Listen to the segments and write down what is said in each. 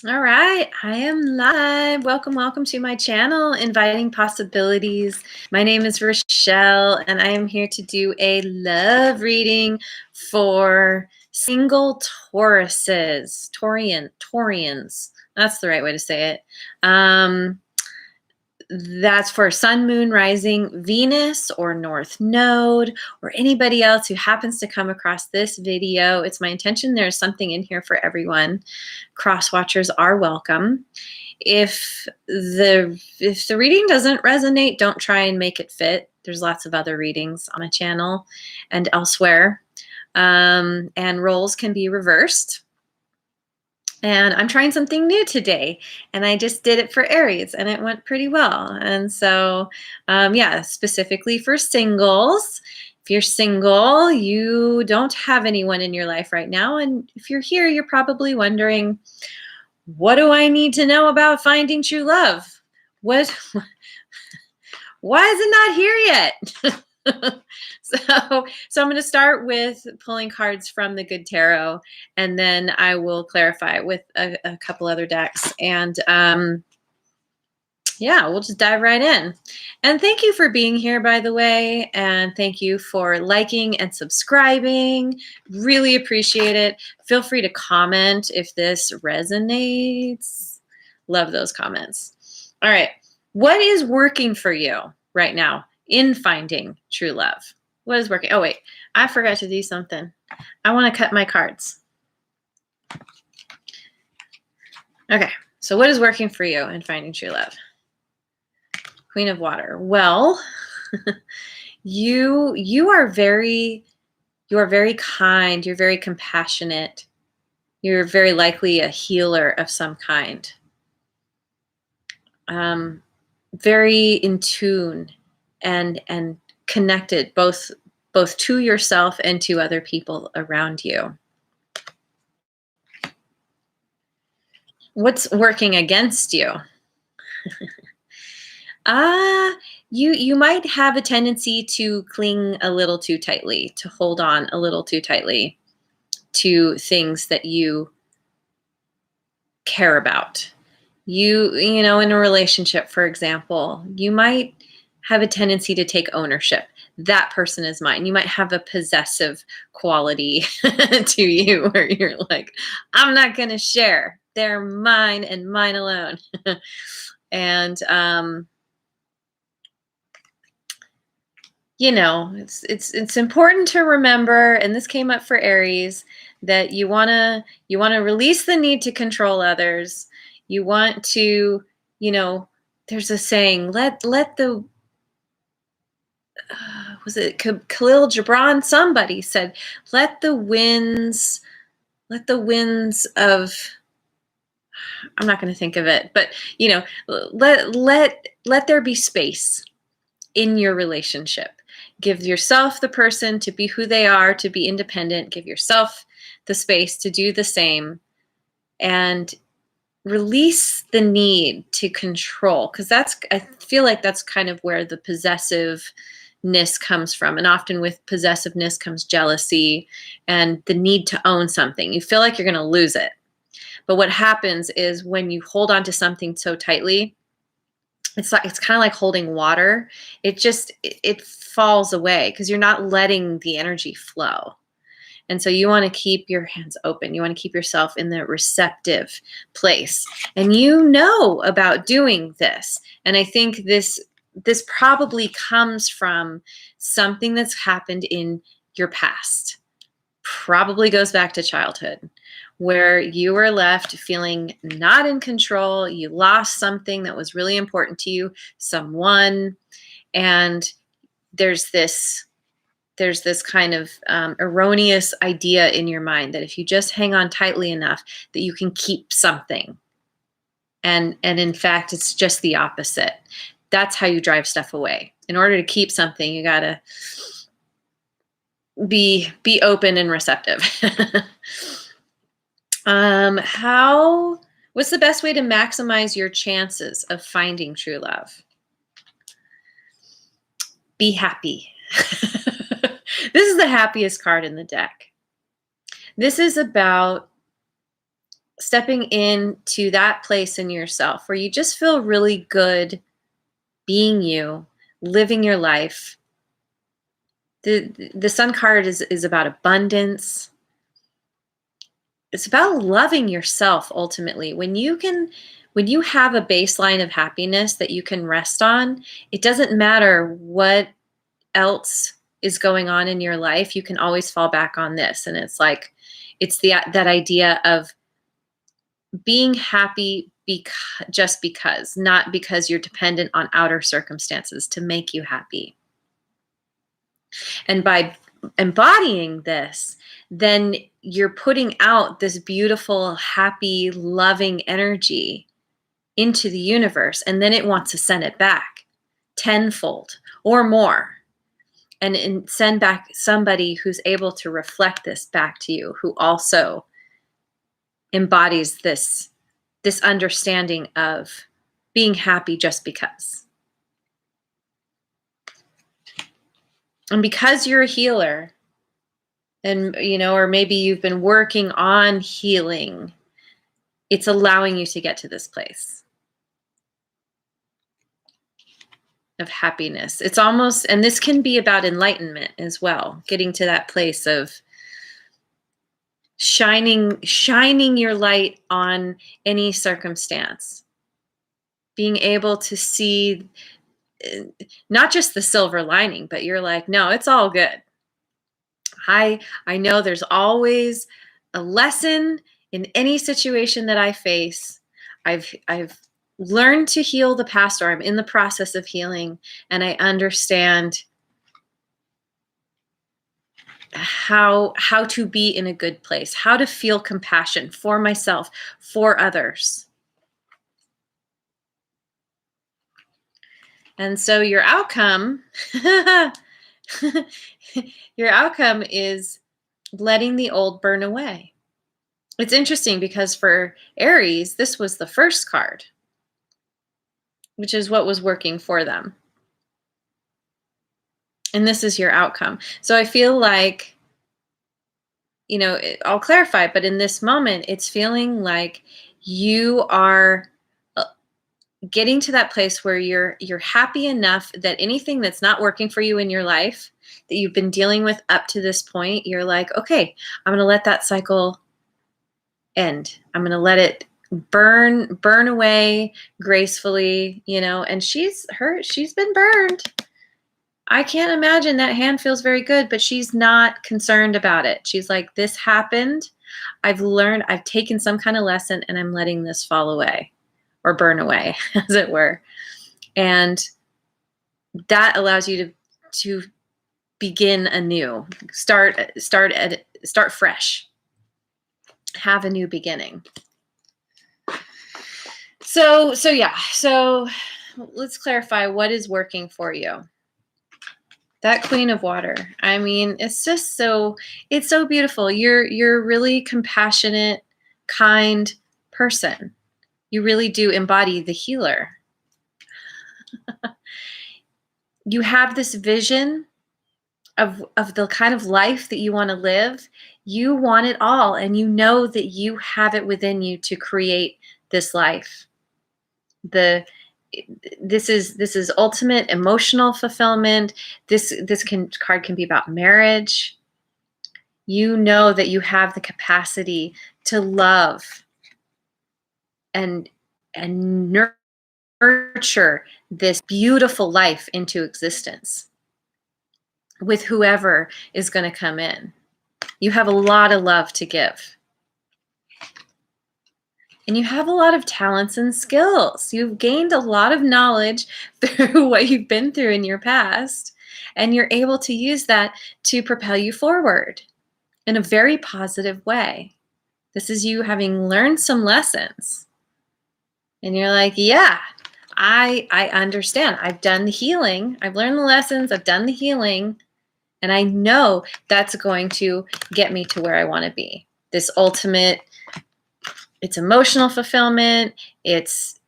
All right, I am live. Welcome, welcome to my channel, Inviting Possibilities. My name is Rochelle, and I am here to do a love reading for single Tauruses, Taurians. That's the right way to say it. That's for Sun, Moon, Rising, Venus, or North Node, or anybody else who happens to come across this video. It's my intention there's something in here for everyone. Cross watchers are welcome. If the reading doesn't resonate, don't try and make it fit. There's lots of other readings on my channel and elsewhere. And roles can be reversed. And I'm trying something new today, and I just did it for Aries, and it went pretty well. And so, yeah, specifically for singles. If you're single, you don't have anyone in your life right now, and if you're here, you're probably wondering, what do I need to know about finding true love? Why is it not here yet? So I'm going to start with pulling cards from the Good Tarot, and then I will clarify with a couple other decks. And yeah, we'll just dive right in. And thank you for being here, by the way. And thank you for liking and subscribing. Really appreciate it. Feel free to comment if this resonates. Love those comments. All right. What is working for you right now in finding true love? What is working? Oh, wait. I forgot to do something. I want to cut my cards. Okay. So what is working for you in finding true love? Queen of Water. Well, you are very kind. You're very compassionate. You're very likely a healer of some kind. Very in tune and connected both to yourself and to other people around you. What's working against you? You might have a tendency to cling a little too tightly, to hold on a little too tightly to things that you care about. You know, in a relationship, for example, you might have a tendency to take ownership. That person is mine. You might have a possessive quality to you where you're like, I'm not going to share. They're mine and mine alone. And, you know, it's important to remember, and this came up for Aries, that you want to release the need to control others. You want to, you know, there's a saying, let the was it Khalil Gibran? Somebody said, let the winds of, I'm not going to think of it, but you know, let there be space in your relationship. Give yourself the person to be who they are, to be independent. Give yourself the space to do the same, and release the need to control, because I feel like that's kind of where the possessiveness comes from. And often with possessiveness comes jealousy and the need to own something. You feel like you're going to lose it. But what happens is when you hold on to something so tightly, it's kind of like holding water. It falls away because you're not letting the energy flow. And so you want to keep your hands open. You want to keep yourself in the receptive place. And you know about doing this. And I think this probably comes from something that's happened in your past. Probably goes back to childhood, where you were left feeling not in control. You lost something that was really important to you, someone, and there's this kind of erroneous idea in your mind that if you just hang on tightly enough, that you can keep something. And in fact, it's just the opposite. That's how you drive stuff away. In order to keep something, you gotta be open and receptive. What's the best way to maximize your chances of finding true love? Be happy. This is the happiest card in the deck. This is about stepping into that place in yourself where you just feel really good being you, living your life. The Sun card is about abundance. It's about loving yourself ultimately. When you have a baseline of happiness that you can rest on, it doesn't matter what else is going on in your life, you can always fall back on this. And it's like, that idea of being happy just because, not because you're dependent on outer circumstances to make you happy. And by embodying this, then you're putting out this beautiful, happy, loving energy into the universe, and then it wants to send it back tenfold or more. And send back somebody who's able to reflect this back to you, who also embodies this understanding of being happy just because. And because you're a healer, and or maybe you've been working on healing, it's allowing you to get to this place of happiness. It's almost, and this can be about enlightenment as well, getting to that place of shining your light on any circumstance, being able to see not just the silver lining, but you're like, no, it's all good. I know there's always a lesson in any situation that I face. I've learned to heal the past, or I'm in the process of healing, and I understand how to be in a good place, how to feel compassion for myself, for others. And so your outcome is letting the old burn away. It's interesting because for Aries, this was the first card, which is what was working for them. And this is your outcome. So I feel like, I'll clarify, but in this moment, it's feeling like you are getting to that place where you're happy enough that anything that's not working for you in your life that you've been dealing with up to this point, you're like, okay, I'm going to let that cycle end. I'm going to let it burn away gracefully, and she's been burned. I can't imagine that hand feels very good, but she's not concerned about it. She's like, this happened. I've learned, I've taken some kind of lesson, and I'm letting this fall away or burn away, as it were. And that allows you to begin anew, start fresh, have a new beginning. So let's clarify what is working for you. That Queen of Water. I mean, it's just it's so beautiful. You're really compassionate, kind person. You really do embody the healer. You have this vision of the kind of life that you want to live. You want it all, and you know that you have it within you to create this life. This is ultimate emotional fulfillment. This card can be about marriage. You know that you have the capacity to love and nurture this beautiful life into existence with whoever is going to come in. You have a lot of love to give. And you have a lot of talents and skills. You've gained a lot of knowledge through what you've been through in your past, and you're able to use that to propel you forward in a very positive way. This is you having learned some lessons. And you're like, yeah, I understand. I've done the healing. I've learned the lessons. I've done the healing. And I know that's going to get me to where I want to be. This ultimate, it's emotional fulfillment. It's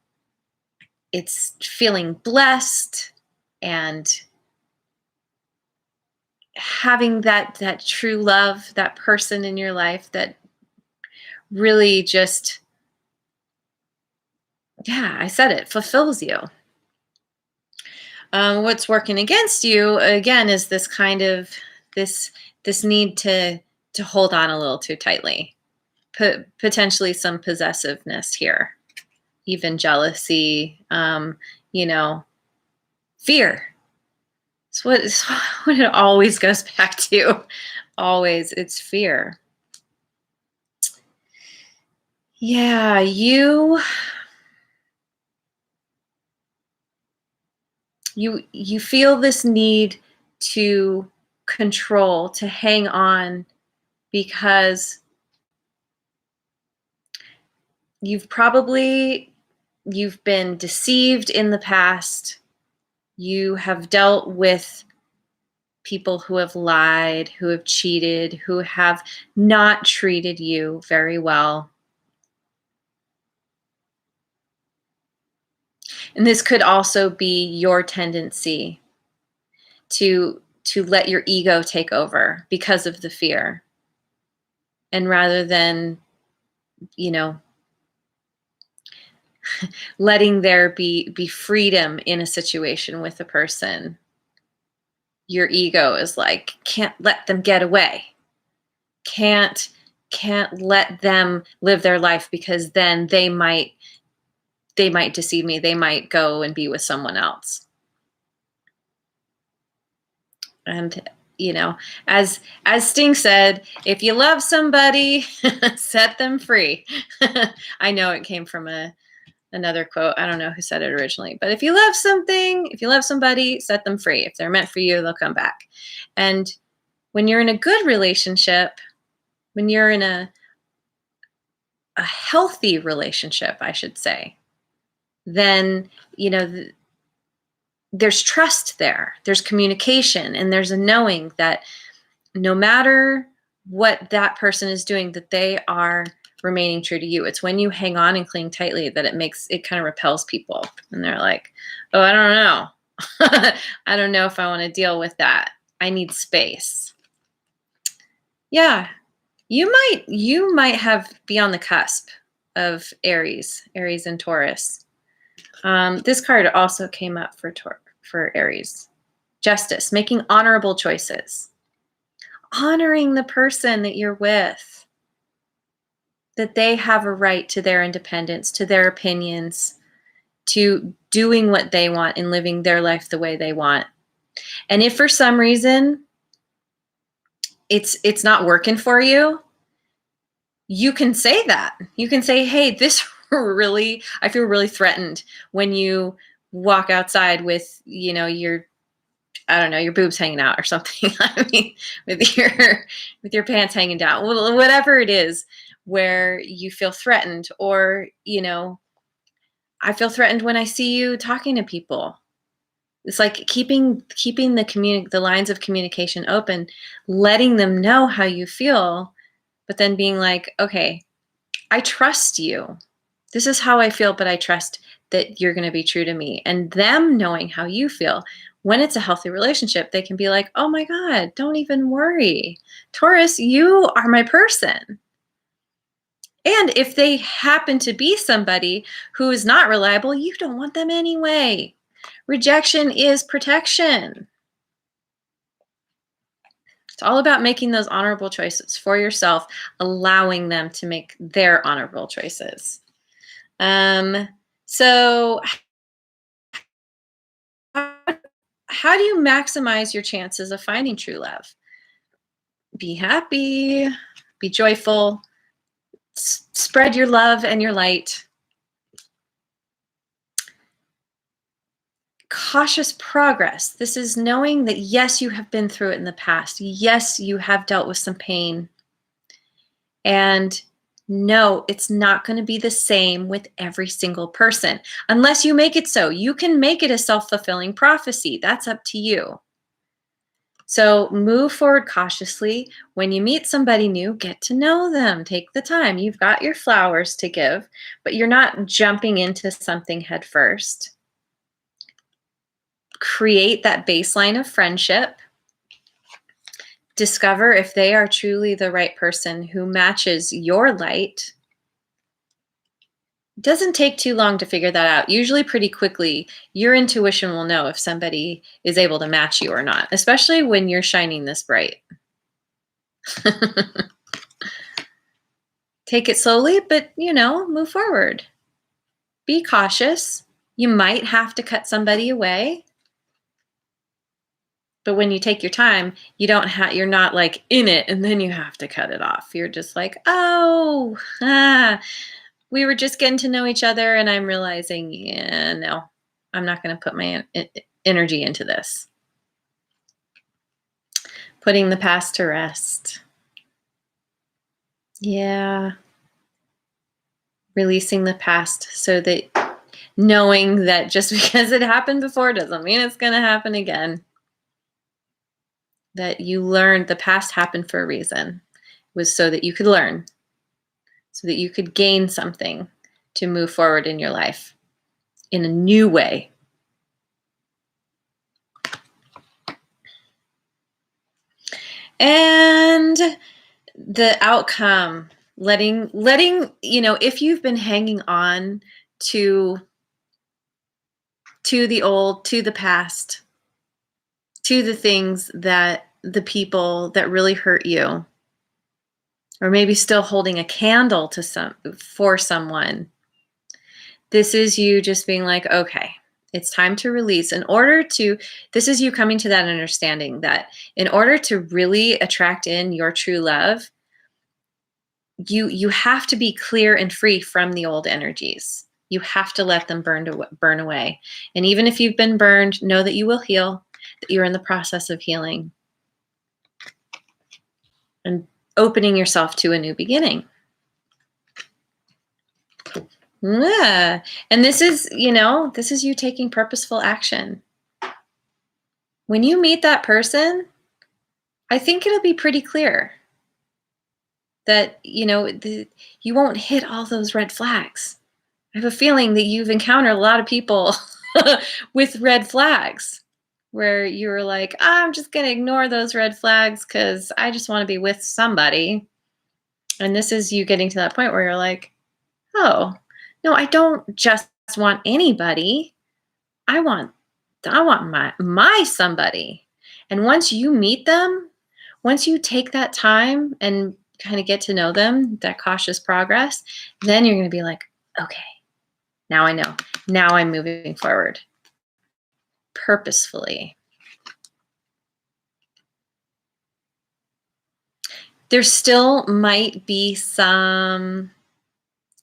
feeling blessed and having that true love, that person in your life that really just Yeah, I said it, fulfills you. What's working against you again is this kind of this this need to hold on a little too tightly. Potentially some possessiveness here, even jealousy, you know, fear. It's what it always goes back to. Always, it's fear. Yeah, you feel this need to control, to hang on, because you've been deceived in the past. You have dealt with people who have lied, who have cheated, who have not treated you very well. And this could also be your tendency to let your ego take over because of the fear. And rather than, you know, letting there be freedom in a situation with a person, your ego is like, can't let them get away. Can't let them live their life, because then they might deceive me. They might go and be with someone else. And as Sting said, if you love somebody, set them free. I know it came from another quote. I don't know who said it originally, but if you love somebody, set them free. If they're meant for you, they'll come back. And when you're in a good relationship, when you're in a healthy relationship, I should say, then there's trust there, there's communication, and there's a knowing that no matter what that person is doing, that they are remaining true to you. It's when you hang on and cling tightly that it kind of repels people, and they're like, oh, I don't know. I don't know if I want to deal with that. I need space. Yeah, you might be on the cusp of Aries and Taurus. This card also came up for Aries. Justice, making honorable choices. Honoring the person that you're with, that they have a right to their independence, to their opinions, to doing what they want and living their life the way they want. And if for some reason it's not working for you, you can say that. You can say, hey, I feel really threatened when you walk outside with, your boobs hanging out or something. I mean, with your pants hanging down, whatever it is, where you feel threatened, or, I feel threatened when I see you talking to people. It's like keeping the lines of communication open, letting them know how you feel, but then being like, okay, I trust you. This is how I feel, but I trust that you're going to be true to me. And them knowing how you feel. When it's a healthy relationship, they can be like, oh my God, don't even worry. Taurus, you are my person. And if they happen to be somebody who is not reliable, you don't want them anyway. Rejection is protection. It's all about making those honorable choices for yourself, allowing them to make their honorable choices. So how do you maximize your chances of finding true love? Be happy, be joyful, spread your love and your light. Cautious progress. This is knowing that, yes, you have been through it in the past. Yes, you have dealt with some pain. And no, it's not going to be the same with every single person, unless you make it so. You can make it a self-fulfilling prophecy. That's up to you. So move forward cautiously. When you meet somebody new, get to know them. Take the time. You've got your flowers to give, but you're not jumping into something head first. Create that baseline of friendship. Discover if they are truly the right person who matches your light. It doesn't take too long to figure that out. Usually pretty quickly, your intuition will know if somebody is able to match you or not, especially when you're shining this bright. Take it slowly, but move forward. Be cautious. You might have to cut somebody away. But when you take your time, you're not like in it and then you have to cut it off. You're just like, oh, we were just getting to know each other and I'm realizing, yeah, no, I'm not going to put my energy into this. Putting the past to rest. Yeah. Releasing the past so that knowing that just because it happened before doesn't mean it's going to happen again. That you learned the past happened for a reason. It was so that you could learn, so that you could gain something to move forward in your life in a new way. And the outcome, letting, if you've been hanging on to the old, to the past, to the things that the people that really hurt you, or maybe still holding a candle to for someone, this is you just being like, okay, it's time to release. This is you coming to that understanding that in order to really attract in your true love, you have to be clear and free from the old energies. You have to let them burn away. And even if you've been burned, know that you will heal, that you're in the process of healing and opening yourself to a new beginning. Yeah. And this is you taking purposeful action. When you meet that person, I think it'll be pretty clear that, you won't hit all those red flags. I have a feeling that you've encountered a lot of people with red flags where you're like, I'm just going to ignore those red flags because I just want to be with somebody. And this is you getting to that point where you're like, oh, no, I don't just want anybody. I want my somebody. And once you meet them, once you take that time and kind of get to know them, that cautious progress, then you're going to be like, okay, now I know. Now I'm moving forward purposefully. There still might be some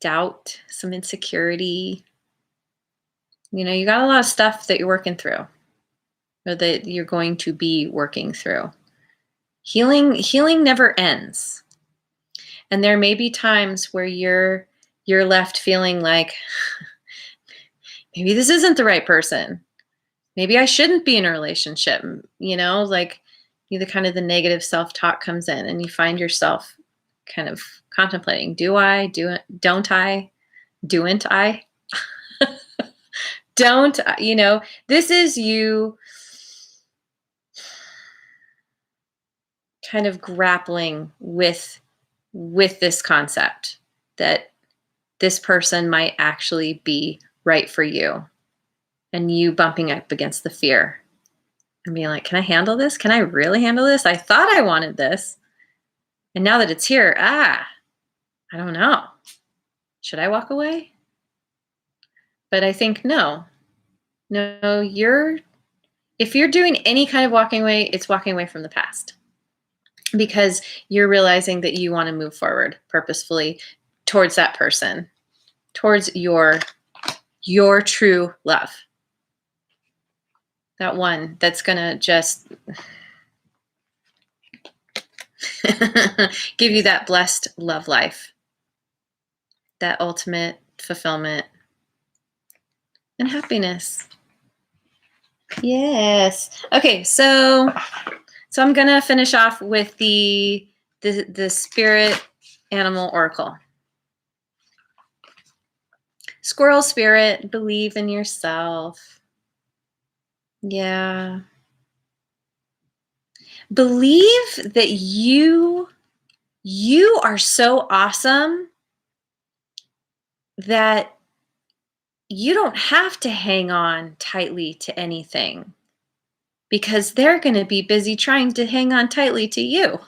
doubt, some insecurity. You got a lot of stuff that you're working through, or that you're going to be working through. Healing never ends. And there may be times where you're left feeling like, maybe this isn't the right person. Maybe I shouldn't be in a relationship. Like the kind of the negative self-talk comes in and you find yourself kind of contemplating, do I, don't I, do'n't I? Don't, this is you kind of grappling with this concept that this person might actually be right for you, and you bumping up against the fear and being like, can I handle this? Can I really handle this? I thought I wanted this. And now that it's here, I don't know. Should I walk away? But I think no, if you're doing any kind of walking away, it's walking away from the past, because you're realizing that you want to move forward purposefully towards that person, towards your true love. That one that's going to just give you that blessed love life, that ultimate fulfillment and happiness. Yes. Okay, so I'm going to finish off with the spirit animal oracle. Squirrel spirit, believe in yourself. Yeah. Believe that you are so awesome that you don't have to hang on tightly to anything because they're going to be busy trying to hang on tightly to you.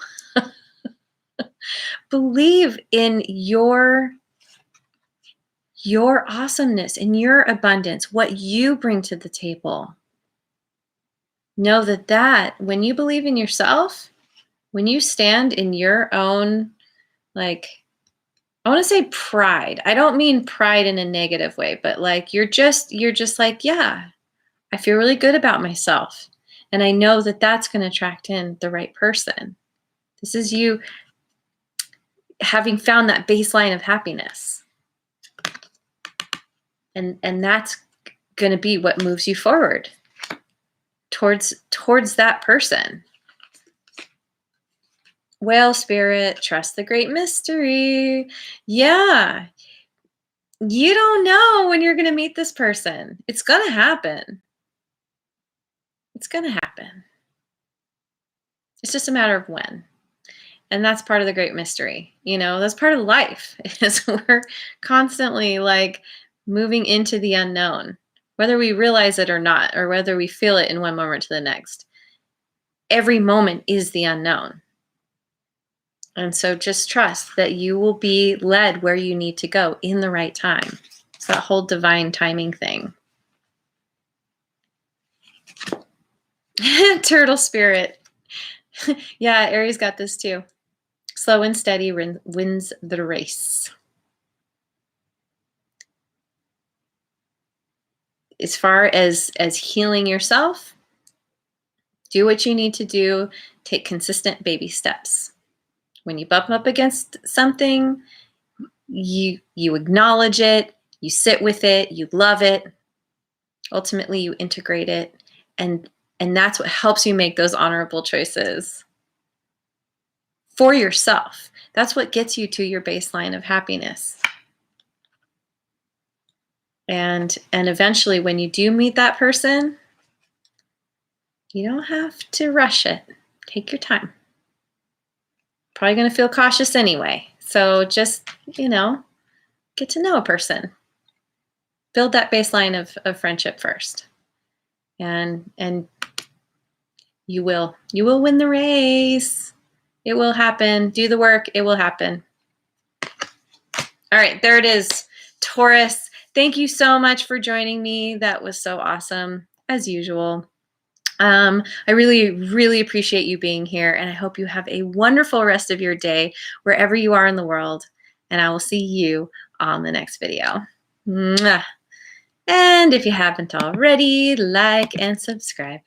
Believe in your awesomeness, in your abundance, what you bring to the table. Know that when you believe in yourself, when you stand in your own, like, I want to say pride. I don't mean pride in a negative way, but like you're just like, yeah, I feel really good about myself. And I know that that's going to attract in the right person. This is you having found that baseline of happiness. And that's going to be what moves you forward towards that person. Whale spirit, trust the great mystery. Yeah. You don't know when you're going to meet this person. It's going to happen. It's going to happen. It's just a matter of when. And that's part of the great mystery. You know, that's part of life. Is we're constantly like moving into the unknown, whether we realize it or not, or whether we feel it in one moment to the next. Every moment is the unknown. And so just trust that you will be led where you need to go in the right time. It's that whole divine timing thing. Turtle spirit. Yeah, Aries got this too. Slow and steady wins the race. As far as healing yourself, do what you need to do. Take consistent baby steps. When you bump up against something, you acknowledge it, you sit with it, you love it. Ultimately, you integrate it, and that's what helps you make those honorable choices for yourself. That's what gets you to your baseline of happiness. And eventually, when you do meet that person, you don't have to rush it. Take your time. Probably going to feel cautious anyway. So just, get to know a person. Build that baseline of friendship first. And you will win the race. It will happen. Do the work. It will happen. All right, there it is. Taurus, thank you so much for joining me. That was so awesome, as usual. I really, really appreciate you being here, and I hope you have a wonderful rest of your day wherever you are in the world, and I will see you on the next video. Mwah. And if you haven't already, like and subscribe.